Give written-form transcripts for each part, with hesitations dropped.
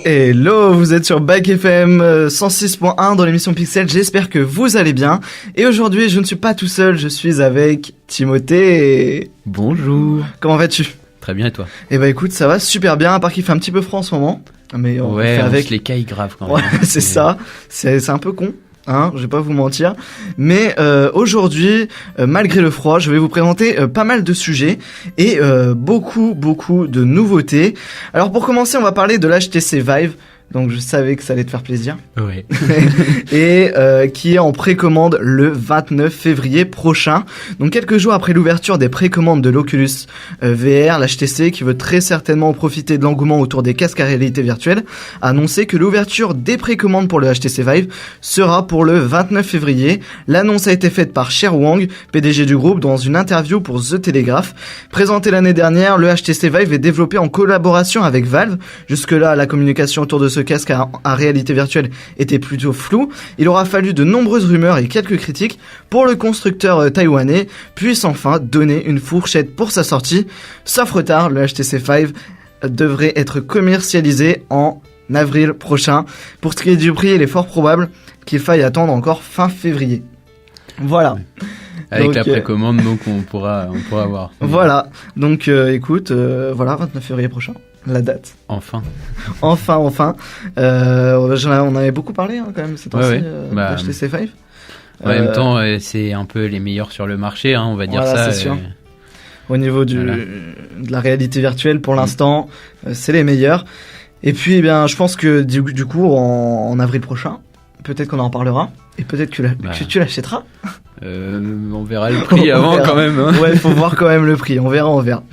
Hello, vous êtes sur Bike FM 106.1 dans l'émission Pixel, j'espère que vous allez bien. Et aujourd'hui, je ne suis pas tout seul, je suis avec Timothée. Bonjour. Comment vas-tu ? Très bien, et toi ? Eh ben écoute, ça va super bien, à part qu'il fait un petit peu froid en ce moment. Mais on fait avec les cailles graves quand même. Ouais, c'est ça, c'est un peu con. Hein, je vais pas vous mentir, mais aujourd'hui, malgré le froid, je vais vous présenter pas mal de sujets et beaucoup de nouveautés. Alors pour commencer, on va parler de l'HTC Vive. Donc je savais que ça allait te faire plaisir. Ouais. Et qui est en précommande le 29 février prochain. Donc quelques jours après l'ouverture des précommandes de l'Oculus VR, l'HTC, qui veut très certainement profiter de l'engouement autour des casques à réalité virtuelle, a annoncé que l'ouverture des précommandes pour le HTC Vive sera pour le 29 février. L'annonce a été faite par Cher Wang, PDG du groupe, dans une interview pour The Telegraph. Présenté l'année dernière, le HTC Vive est développé en collaboration avec Valve. Jusque-là, la communication autour de ce casque à réalité virtuelle était plutôt flou. Il aura fallu de nombreuses rumeurs et quelques critiques pour le constructeur taïwanais puisse enfin donner une fourchette pour sa sortie. Sauf retard, le HTC Vive devrait être commercialisé en avril prochain. Pour ce qui est du prix, il est fort probable qu'il faille attendre encore fin février. Voilà. Avec donc, la précommande, donc on pourra voir. Voilà. Donc écoute, voilà, 29 février prochain. La date. Enfin. Enfin. On avait beaucoup parlé hein, quand même cette temps-ci d'HTC Vive. En même temps, c'est un peu les meilleurs sur le marché, hein, on va dire voilà, ça. C'est sûr. Au niveau de la réalité virtuelle, pour l'instant, c'est les meilleurs. Et puis, eh bien, je pense que du coup, en avril prochain, peut-être qu'on en parlera. Et peut-être que tu l'achèteras. On verra le prix avant quand même. Hein. Ouais, faut voir quand même le prix. On verra.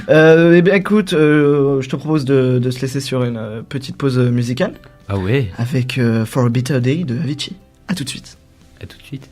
Eh bien, écoute, je te propose de se laisser sur une petite pause musicale. Ah ouais. Avec For a Bitter Day de Avicii. À tout de suite. À tout de suite.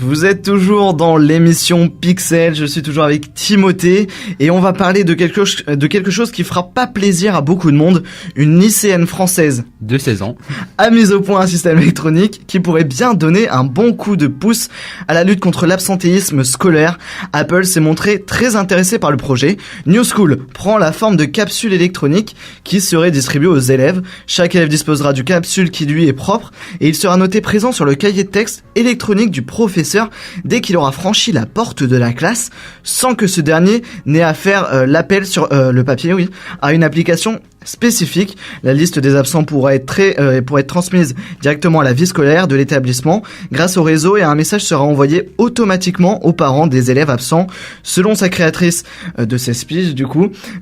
Vous êtes toujours dans l'émission Pixel, je suis toujours avec Timothée et on va parler de quelque chose qui fera pas plaisir à beaucoup de monde, une lycéenne française de 16 ans a mis au point un système électronique qui pourrait bien donner un bon coup de pouce à la lutte contre l'absentéisme scolaire. Apple s'est montré très intéressé par le projet. New School prend la forme de capsules électroniques qui seraient distribuées aux élèves. Chaque élève disposera d'une capsule qui lui est propre et il sera noté présent sur le cahier de texte électronique du professeur dès qu'il aura franchi la porte de la classe, sans que ce dernier n'ait à faire l'appel sur le papier, à une application spécifique. La liste des absents pourra être transmise directement à la vie scolaire de l'établissement grâce au réseau et un message sera envoyé automatiquement aux parents des élèves absents. Selon sa créatrice de ces speeches,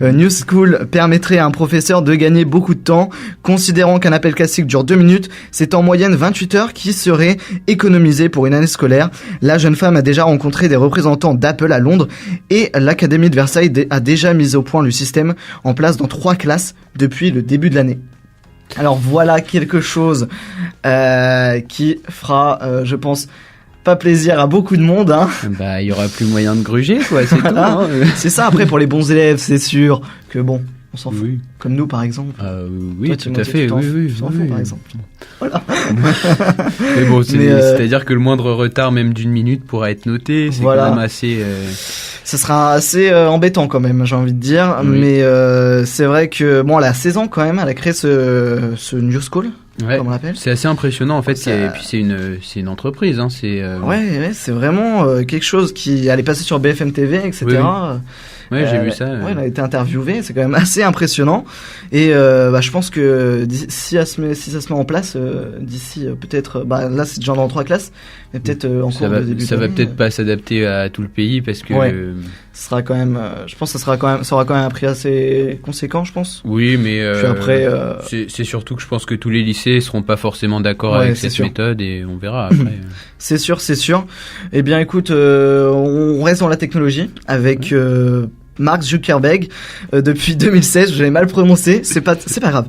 New School permettrait à un professeur de gagner beaucoup de temps. Considérant qu'un appel classique dure 2 minutes, c'est en moyenne 28 heures qui seraient économisées pour une année scolaire. La jeune femme a déjà rencontré des représentants d'Apple à Londres et l'Académie de Versailles a déjà mis au point le système en place dans 3 classes depuis le début de l'année. Alors voilà quelque chose qui fera, je pense, pas plaisir à beaucoup de monde. Bah, il y aura plus moyen de gruger, quoi. C'est voilà. tout. C'est ça. Après, pour les bons élèves, c'est sûr que bon, on s'en fout. Oui. Comme nous, par exemple. Oui, toi, tout à fait. Oui. Tu t'en fous, par exemple. Voilà. Mais bon, c'est-à-dire que le moindre retard, même d'1 minute, pourra être noté. C'est voilà. quand même assez. Ça sera assez embêtant quand même, j'ai envie de dire. Oui. Mais c'est vrai que bon, elle a 16 ans quand même. Elle a créé ce New School. Ouais, comme on l'appelle. C'est assez impressionnant en fait. Et puis c'est une entreprise. Ouais, c'est vraiment quelque chose qui allait passer sur BFM TV, etc. Oui. Ouais, j'ai vu ça. Ouais, elle a été interviewée, c'est quand même assez impressionnant. Et je pense que si ça se met en place, d'ici peut-être, là c'est déjà dans 3 classes, mais peut-être en cours de début. Ça va peut-être pas s'adapter à tout le pays parce que. Ce sera quand même, je pense que ça aura quand même un prix assez conséquent, je pense. Oui, mais puis après, c'est surtout que je pense que tous les lycées seront pas forcément d'accord avec cette méthode et on verra après. C'est sûr. Eh bien, écoute, on reste dans la technologie avec Mark Zuckerberg depuis 2016, je l'ai mal prononcé, c'est pas grave.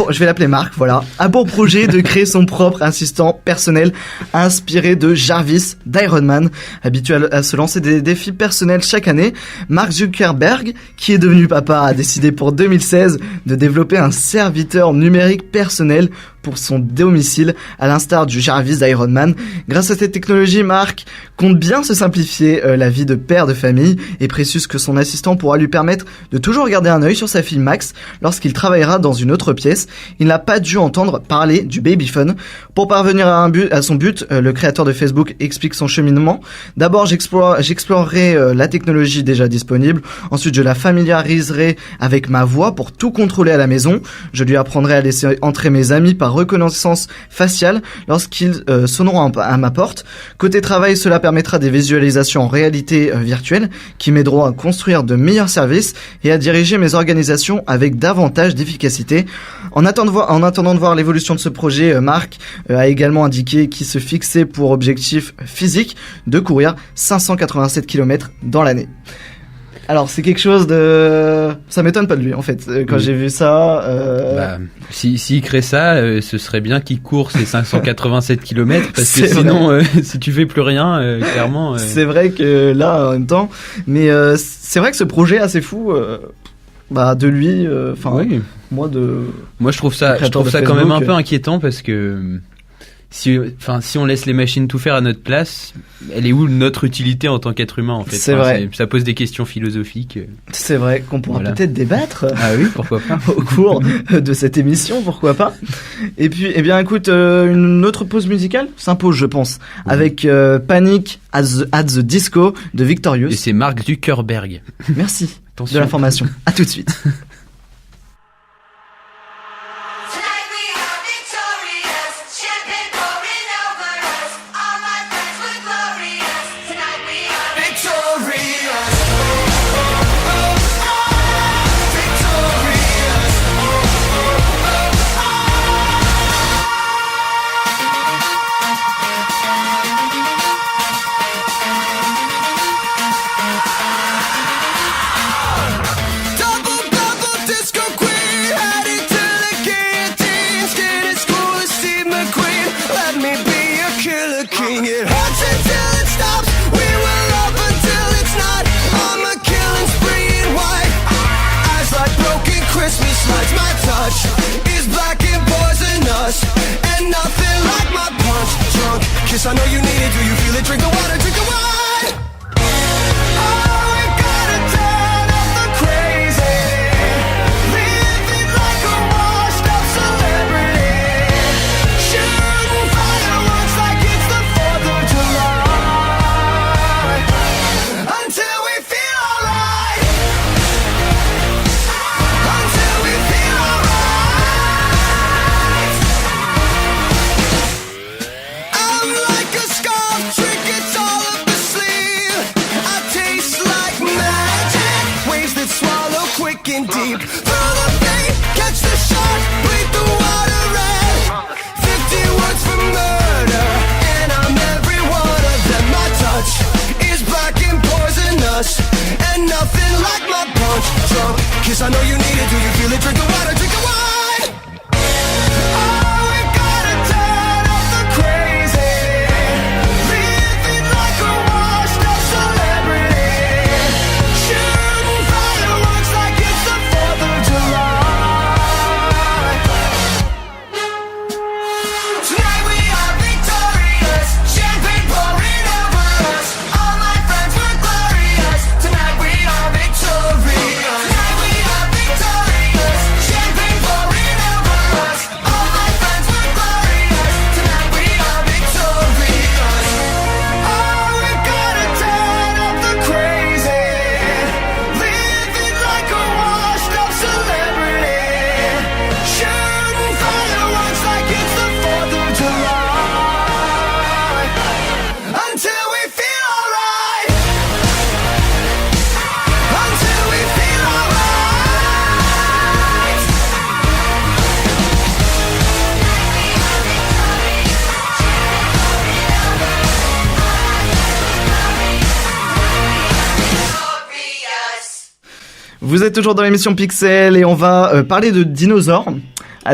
Je vais l'appeler Mark, voilà. A pour projet de créer son propre assistant personnel inspiré de Jarvis d'Iron Man. Habitué à se lancer des défis personnels chaque année, Mark Zuckerberg, qui est devenu papa, a décidé pour 2016 de développer un serviteur numérique personnel pour son domicile, à l'instar du Jarvis d'Iron Man. Grâce à cette technologie, Mark compte bien se simplifier la vie de père de famille et précise que son assistant pourra lui permettre de toujours garder un œil sur sa fille Max lorsqu'il travaillera dans une autre pièce. Il n'a pas dû entendre parler du babyphone. Pour parvenir à son but, le créateur de Facebook explique son cheminement. D'abord, j'explorerai la technologie déjà disponible. Ensuite, je la familiariserai avec ma voix pour tout contrôler à la maison. Je lui apprendrai à laisser entrer mes amis par reconnaissance faciale lorsqu'ils sonneront à ma porte. Côté travail, cela permettra des visualisations en réalité virtuelle qui m'aideront à construire de meilleurs services et à diriger mes organisations avec davantage d'efficacité. En attendant de voir l'évolution de ce projet, Mark a également indiqué qu'il se fixait pour objectif physique de courir 587 km dans l'année. Alors c'est quelque chose de... Ça m'étonne pas de lui en fait. Quand j'ai vu ça... S'il crée ça, ce serait bien qu'il court ces 587 km parce que sinon, si tu fais plus rien, clairement... C'est vrai que là, en même temps... Mais c'est vrai que ce projet est assez fou... de lui... oui. Moi je trouve ça quand même un peu inquiétant parce que... Si on laisse les machines tout faire à notre place, elle est où notre utilité en tant qu'être humain en fait? C'est vrai. Ça pose des questions philosophiques. C'est vrai qu'on pourra peut-être débattre. Ah oui, pourquoi pas. Au cours de cette émission, pourquoi pas. Et puis, écoute, une autre pause musicale s'impose, je pense, avec Panic at the Disco de Victorious. Et c'est Mark Zuckerberg. Merci de l'information. À tout de suite. Double Kiss, I know you need it, do you feel it? Drink the water, drink the wine. Deep through the pain, catch the shark, bleed the water red. 50 words for murder, and I'm every one of them. My touch is black and poisonous, and nothing like my punch. Drunk kiss, I know you need it. Do you feel it? Drink the water, drink the wine. Vous êtes toujours dans l'émission Pixel et on va parler de dinosaures.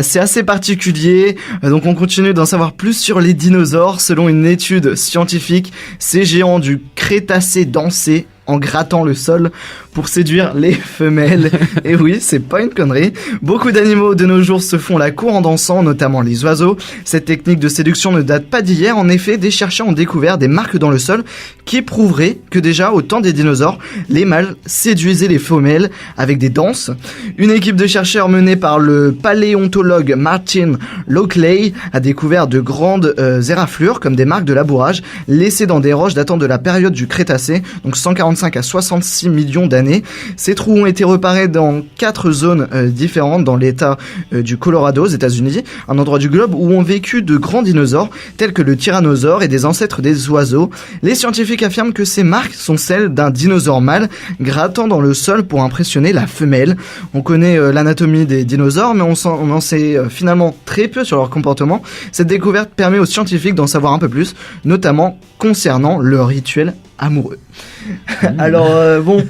C'est assez particulier, donc on continue d'en savoir plus sur les dinosaures. Selon une étude scientifique, ces géants du Crétacé dansaient en grattant le sol pour séduire les femelles. Et oui, c'est pas une connerie. Beaucoup d'animaux de nos jours se font la cour en dansant, notamment les oiseaux. Cette technique de séduction ne date pas d'hier. En effet, des chercheurs ont découvert des marques dans le sol qui prouveraient que déjà au temps des dinosaures, les mâles séduisaient les femelles avec des danses. Une équipe de chercheurs menée par le paléontologue Martin Lockley a découvert de grandes éraflures comme des marques de labourage laissées dans des roches datant de la période du Crétacé, donc 145 à 66 millions d'années. Ces trous ont été reparés dans 4 zones différentes dans l'état du Colorado aux États-Unis, un endroit du globe où ont vécu de grands dinosaures tels que le tyrannosaure et des ancêtres des oiseaux. Les scientifiques affirment que ces marques sont celles d'un dinosaure mâle grattant dans le sol pour impressionner la femelle. On connaît l'anatomie des dinosaures, mais on en sait finalement très peu sur leur comportement. Cette découverte permet aux scientifiques d'en savoir un peu plus, notamment concernant leur rituel amoureux. Alors bon,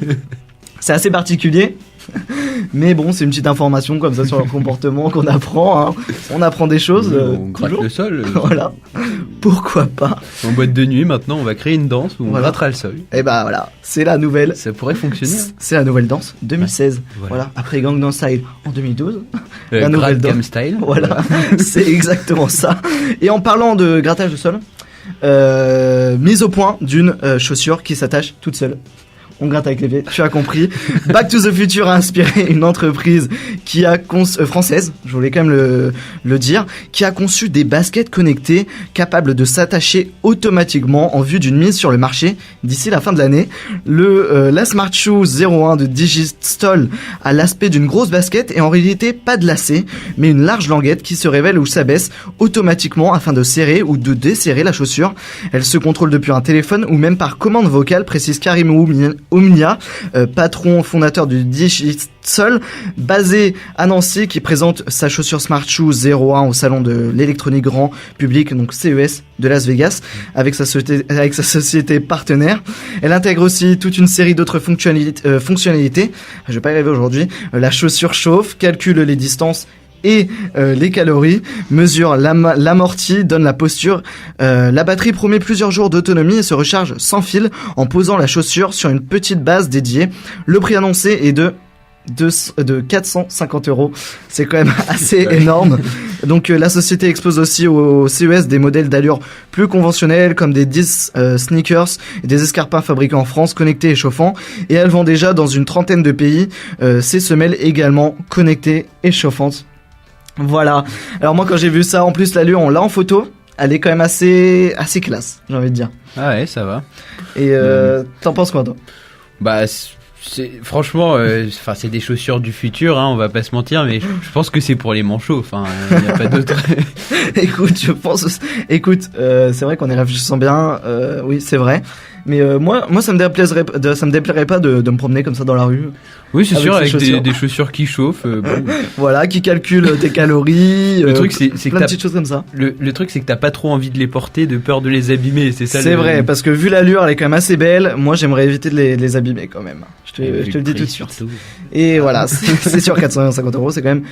c'est assez particulier, mais bon, c'est une petite information comme ça sur leur comportement qu'on apprend. Hein. On apprend des choses. On gratte le sol. Voilà. Pourquoi pas. En boîte de nuit, maintenant, on va créer une danse où on grattera le sol. Et bah voilà, c'est la nouvelle. Ça pourrait fonctionner. C'est la nouvelle danse 2016. Ouais. Voilà. Après Gangnam Style en 2012. La nouvelle danse Style. Voilà. C'est exactement ça. Et en parlant de grattage de sol. Mise au point d'une chaussure qui s'attache toute seule. On gratte avec les pieds, tu as compris. Back to the Future a inspiré une entreprise qui a française, je voulais quand même le dire, qui a conçu des baskets connectées capables de s'attacher automatiquement en vue d'une mise sur le marché d'ici la fin de l'année. La Smart Shoe 01 de Digistol a l'aspect d'une grosse basket et en réalité pas de lacet, mais une large languette qui se révèle ou s'abaisse automatiquement afin de serrer ou de desserrer la chaussure. Elle se contrôle depuis un téléphone ou même par commande vocale, précise Karim Oumnia, patron fondateur du Digistol, basé à Nancy, qui présente sa chaussure Smart Shoe 01 au salon de l'électronique grand public, donc CES de Las Vegas, avec sa société partenaire. Elle intègre aussi toute une série d'autres fonctionnalités. Je vais pas y arriver aujourd'hui. La chaussure chauffe, calcule les distances et les calories, mesure l'amorti, donne la posture. La batterie promet plusieurs jours d'autonomie et se recharge sans fil en posant la chaussure sur une petite base dédiée. Le prix annoncé est de 450 €. C'est quand même assez énorme. Donc la société expose aussi au CES des modèles d'allure plus conventionnels comme des 10 sneakers et des escarpins fabriqués en France, connectés et chauffants. Et elle vend déjà dans une trentaine de pays ces semelles également connectées et chauffantes. Voilà. Alors moi quand j'ai vu ça, en plus l'allure on l'a en photo, elle est quand même assez classe, j'ai envie de dire. Ah ouais, ça va. Et t'en penses quoi toi? Bah franchement, c'est des chaussures du futur, hein, on va pas se mentir, mais je pense que c'est pour les manchots. Enfin, il n'y a pas d'autre. Écoute, c'est vrai qu'en y réfléchissant bien, oui, c'est vrai. Mais moi, ça me déplairait pas de me promener comme ça dans la rue. Oui, c'est sûr, avec des chaussures qui chauffent. Bon. Voilà, qui calculent tes calories. Le truc, c'est plein de petites choses comme ça. Le truc, c'est que t'as pas trop envie de les porter, de peur de les abîmer. C'est ça. C'est vrai, parce que vu l'allure, elle est quand même assez belle. Moi, j'aimerais éviter de les abîmer quand même. Je te le dis tout de suite. Surtout. Et voilà, c'est sûr, 450 €, c'est quand même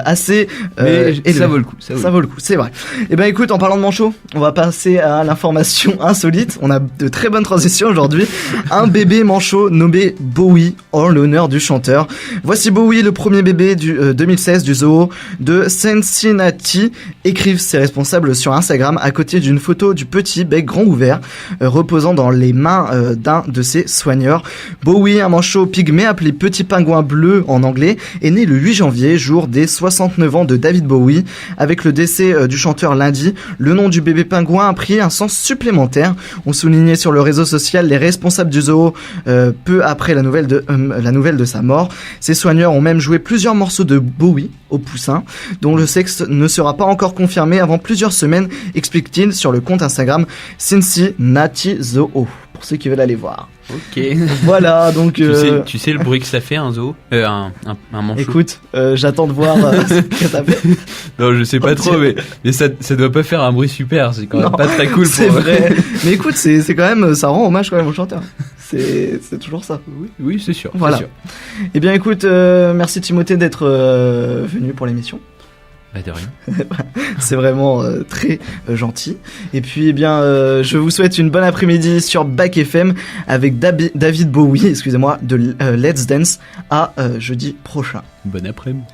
assez. Mais ça vaut le coup. Ça vaut le coup, c'est vrai. Et ben écoute, en parlant de manchots, on va passer à l'information insolite. On a de très bonnes transitions aujourd'hui. Un bébé manchot nommé Bowie en l'honneur du chanteur. Voici Bowie, le premier bébé du 2016 du zoo de Cincinnati, écrivent ses responsables sur Instagram à côté d'une photo du petit bec grand ouvert reposant dans les mains d'un de ses soigneurs. Bowie, un manchot pygmée appelé petit pingouin bleu en anglais, est né le 8 janvier, jour des 69 ans de David Bowie. Avec le décès du chanteur lundi, le nom du bébé pingouin a pris un sens supplémentaire. On soulignait sur le réseau social les responsables du zoo peu après la nouvelle de sa mort. Ses soigneurs ont même joué plusieurs morceaux de Bowie au poussin, dont le sexe ne sera pas encore confirmé avant plusieurs semaines, explique-t-il sur le compte Instagram Cincinnati Zoo, pour ceux qui veulent aller voir. Ok. Voilà, donc... Tu sais le bruit que ça fait, un zoo un manchot. Écoute, j'attends de voir ce que ça fait. Non, je sais pas trop, mais ça doit pas faire un bruit super, c'est quand même pas très cool. C'est vrai. Mais écoute, c'est quand même, ça rend hommage quand même au chanteur. C'est toujours ça. Oui, c'est sûr. Voilà. C'est sûr. Eh bien écoute, merci Timothée d'être venu pour l'émission. Bah de rien. C'est vraiment très gentil. Et puis eh bien je vous souhaite une bonne après-midi sur Back FM avec David Bowie, excusez-moi, de Let's Dance à jeudi prochain. Bon après-midi.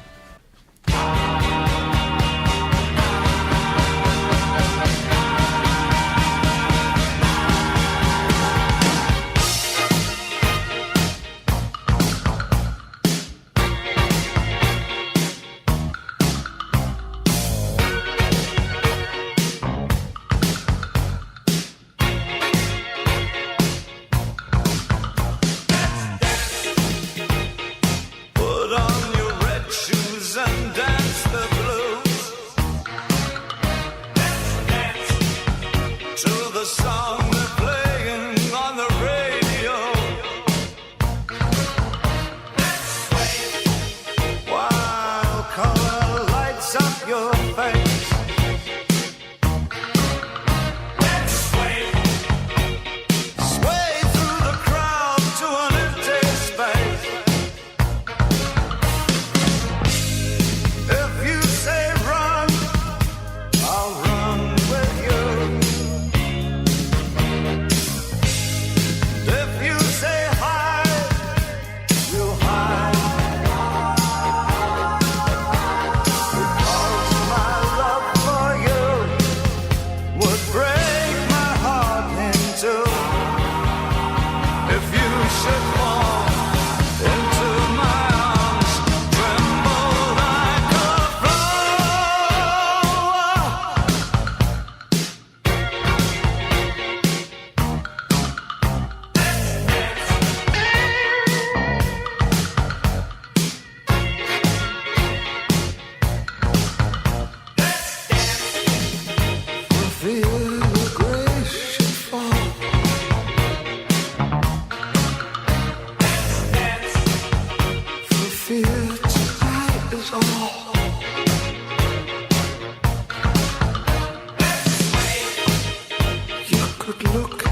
Look